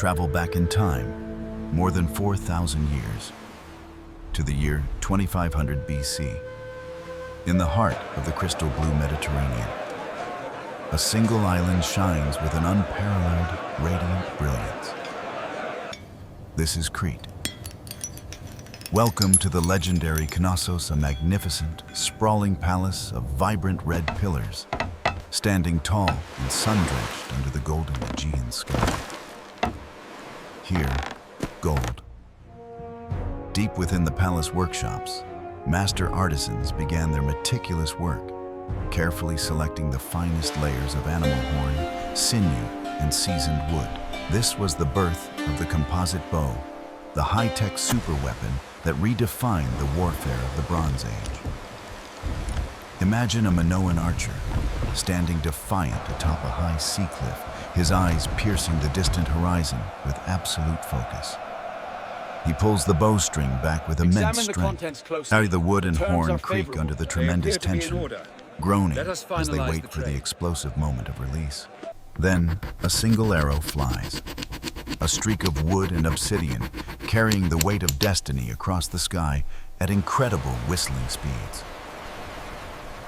travel back in time, more than 4,000 years, to the year 2500 BC. In the heart of the crystal blue Mediterranean, a single island shines with an unparalleled, radiant brilliance. This is Crete. Welcome to the legendary Knossos, a magnificent, sprawling palace of vibrant red pillars, standing tall and sun-drenched under the golden Aegean sky. Here, gold. Deep within the palace workshops, master artisans began their meticulous work, carefully selecting the finest layers of animal horn, sinew, and seasoned wood. This was the birth of the Composite Bow, the high-tech superweapon that redefined the warfare of the Bronze Age. Imagine a Minoan archer, standing defiant atop a high sea cliff, his eyes piercing the distant horizon with absolute focus. He pulls the bowstring back with immense strength. Now the wood and horn creak under the tremendous tension, groaning as they wait for the explosive moment of release. Then, a single arrow flies, a streak of wood and obsidian carrying the weight of destiny across the sky at incredible whistling speeds.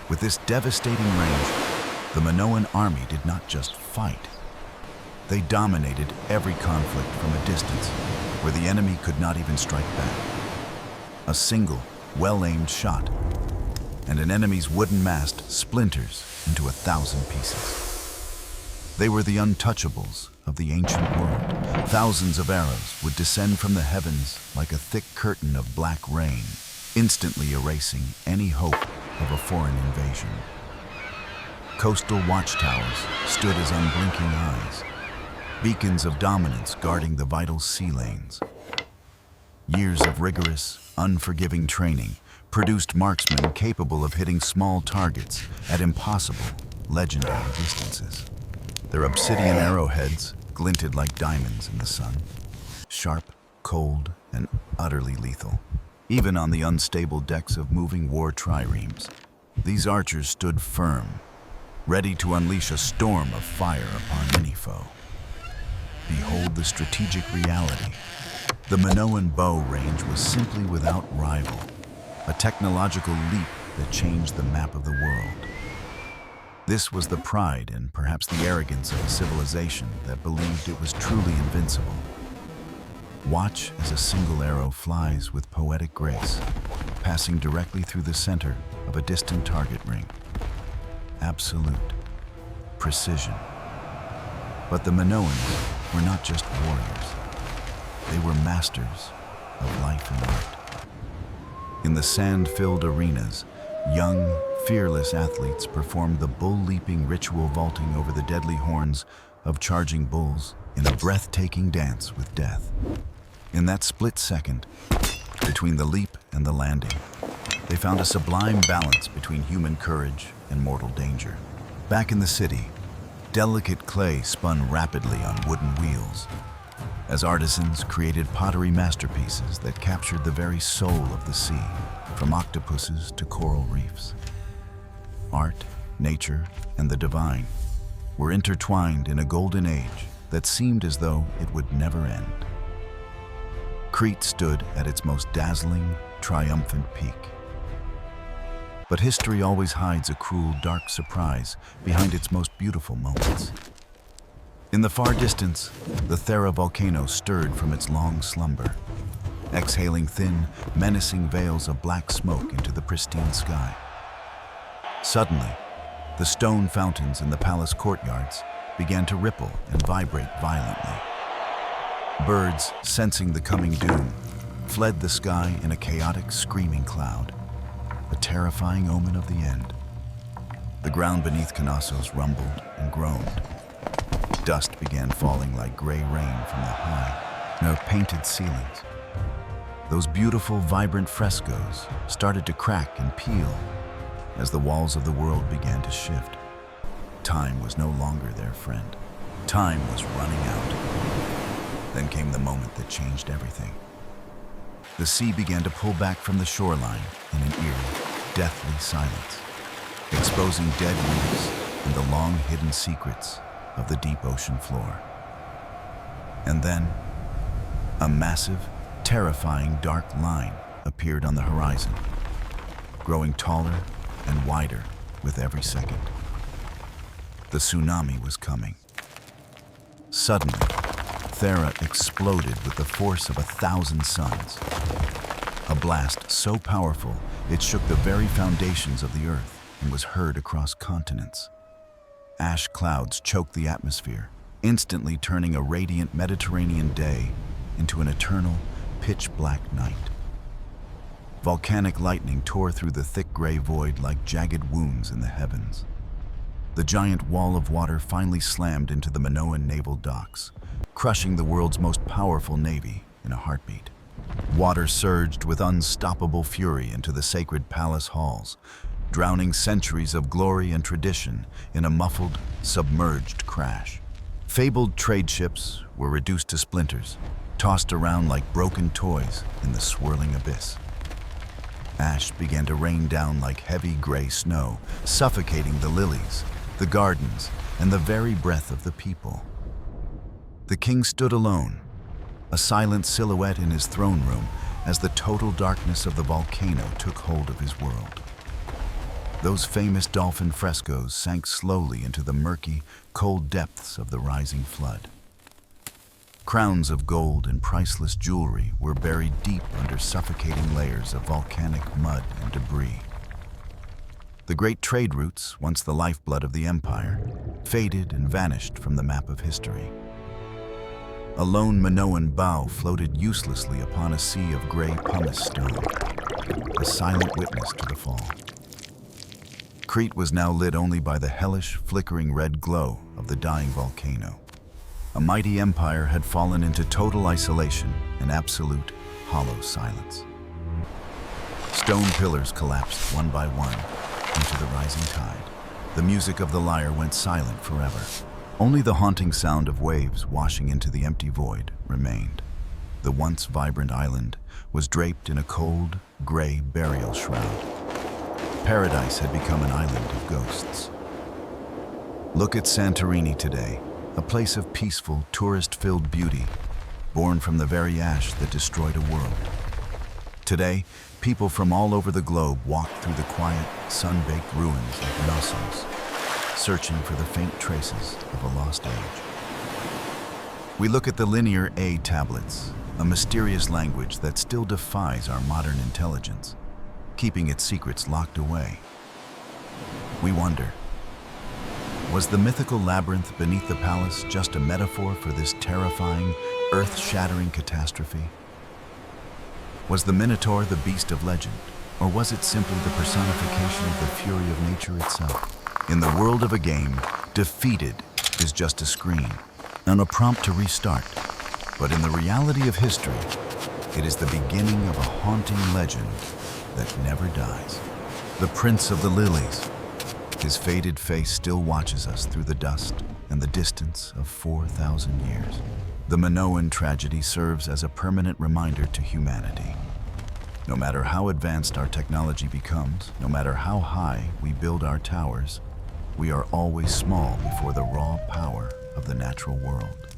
With this devastating range, the Minoan army did not just fight. They dominated every conflict from a distance where the enemy could not even strike back. A single, well-aimed shot, and an enemy's wooden mast splinters into 1,000 pieces. They were the untouchables of the ancient world. Thousands of arrows would descend from the heavens like a thick curtain of black rain, instantly erasing any hope of a foreign invasion. Coastal watchtowers stood as unblinking eyes, beacons of dominance guarding the vital sea lanes. Years of rigorous, unforgiving training produced marksmen capable of hitting small targets at impossible, legendary distances. Their obsidian arrowheads glinted like diamonds in the sun, sharp, cold, and utterly lethal. Even on the unstable decks of moving war triremes, these archers stood firm, ready to unleash a storm of fire upon any foe. Behold the strategic reality. The Minoan bow range was simply without rival, a technological leap that changed the map of the world. This was the pride and perhaps the arrogance of a civilization that believed it was truly invincible. Watch as a single arrow flies with poetic grace, passing directly through the center of a distant target ring. Absolute precision. But the Minoans were not just warriors. They were masters of life and art. In the sand-filled arenas, young, fearless athletes performed the bull-leaping ritual, vaulting over the deadly horns of charging bulls in a breathtaking dance with death. In that split second, between the leap and the landing, they found a sublime balance between human courage and mortal danger. Back in the city, delicate clay spun rapidly on wooden wheels, as artisans created pottery masterpieces that captured the very soul of the sea, from octopuses to coral reefs. Art, nature, and the divine were intertwined in a golden age that seemed as though it would never end. Crete stood at its most dazzling, triumphant peak. But history always hides a cruel, dark surprise behind its most beautiful moments. In the far distance, the Thera volcano stirred from its long slumber, exhaling thin, menacing veils of black smoke into the pristine sky. Suddenly, the stone fountains in the palace courtyards began to ripple and vibrate violently. Birds, sensing the coming doom, fled the sky in a chaotic, screaming cloud, a terrifying omen of the end. The ground beneath Knossos rumbled and groaned. Dust began falling like gray rain from the high, painted ceilings. Those beautiful, vibrant frescoes started to crack and peel as the walls of the world began to shift. Time was no longer their friend. Time was running out. Then came the moment that changed everything. The sea began to pull back from the shoreline in an eerie, deathly silence, exposing dead reefs and the long-hidden secrets of the deep ocean floor. And then, a massive, terrifying dark line appeared on the horizon, growing taller and wider with every second. The tsunami was coming. Suddenly, Thera exploded with the force of 1,000 suns. A blast so powerful, it shook the very foundations of the earth and was heard across continents. Ash clouds choked the atmosphere, instantly turning a radiant Mediterranean day into an eternal, pitch-black night. Volcanic lightning tore through the thick gray void like jagged wounds in the heavens. The giant wall of water finally slammed into the Minoan naval docks, crushing the world's most powerful navy in a heartbeat. Water surged with unstoppable fury into the sacred palace halls, drowning centuries of glory and tradition in a muffled, submerged crash. Fabled trade ships were reduced to splinters, tossed around like broken toys in the swirling abyss. Ash began to rain down like heavy gray snow, suffocating the lilies, the gardens, and the very breath of the people. The king stood alone, a silent silhouette in his throne room as the total darkness of the volcano took hold of his world. Those famous dolphin frescoes sank slowly into the murky, cold depths of the rising flood. Crowns of gold and priceless jewelry were buried deep under suffocating layers of volcanic mud and debris. The great trade routes, once the lifeblood of the empire, faded and vanished from the map of history. A lone Minoan bow floated uselessly upon a sea of gray pumice stone, a silent witness to the fall. Crete was now lit only by the hellish, flickering red glow of the dying volcano. A mighty empire had fallen into total isolation and absolute, hollow silence. Stone pillars collapsed one by one into the rising tide. The music of the lyre went silent forever. Only the haunting sound of waves washing into the empty void remained. The once vibrant island was draped in a cold, gray burial shroud. Paradise had become an island of ghosts. Look at Santorini today, a place of peaceful, tourist-filled beauty, born from the very ash that destroyed a world. Today, people from all over the globe walk through the quiet, sun-baked ruins of Knossos, searching for the faint traces of a lost age. We look at the linear A tablets, a mysterious language that still defies our modern intelligence, keeping its secrets locked away. We wonder, was the mythical labyrinth beneath the palace just a metaphor for this terrifying, earth-shattering catastrophe? Was the Minotaur the beast of legend, or was it simply the personification of the fury of nature itself? In the world of a game, defeated is just a screen and a prompt to restart. But in the reality of history, it is the beginning of a haunting legend that never dies. The Prince of the Lilies. His faded face still watches us through the dust and the distance of 4,000 years. The Minoan tragedy serves as a permanent reminder to humanity. No matter how advanced our technology becomes, no matter how high we build our towers, we are always small before the raw power of the natural world.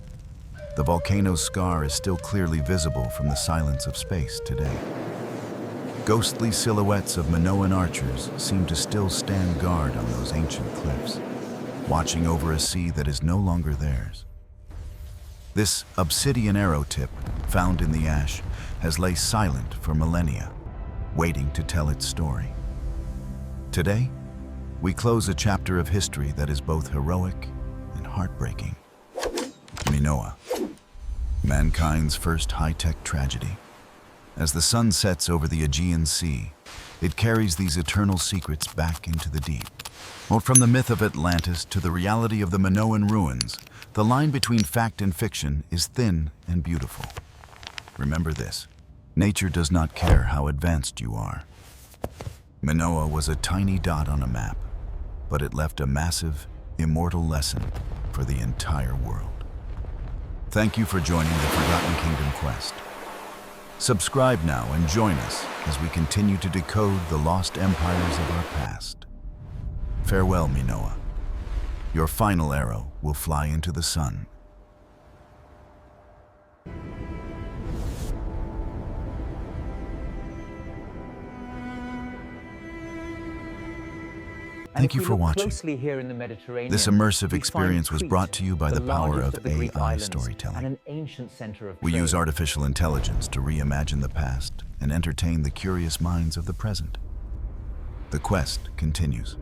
The volcano's scar is still clearly visible from the silence of space today. Ghostly silhouettes of Minoan archers seem to still stand guard on those ancient cliffs, watching over a sea that is no longer theirs. This obsidian arrow tip, found in the ash, has lay silent for millennia, waiting to tell its story. Today, we close a chapter of history that is both heroic and heartbreaking. Minoa, mankind's first high-tech tragedy. As the sun sets over the Aegean Sea, it carries these eternal secrets back into the deep. Well, from the myth of Atlantis to the reality of the Minoan ruins, the line between fact and fiction is thin and beautiful. Remember this, nature does not care how advanced you are. Minoa was a tiny dot on a map, but it left a massive, immortal lesson for the entire world. Thank you for joining the Forgotten Kingdom Quest. Subscribe now and join us as we continue to decode the lost empires of our past. Farewell, Minoa. Your final arrow will fly into the sun. Thank you if we for look watching. closely here in the Mediterranean, This immersive we experience find was Crete, brought to you by the power largest of the Greek AI islands storytelling. and an ancient center of We use trade. artificial intelligence to reimagine the past and entertain the curious minds of the present. The quest continues.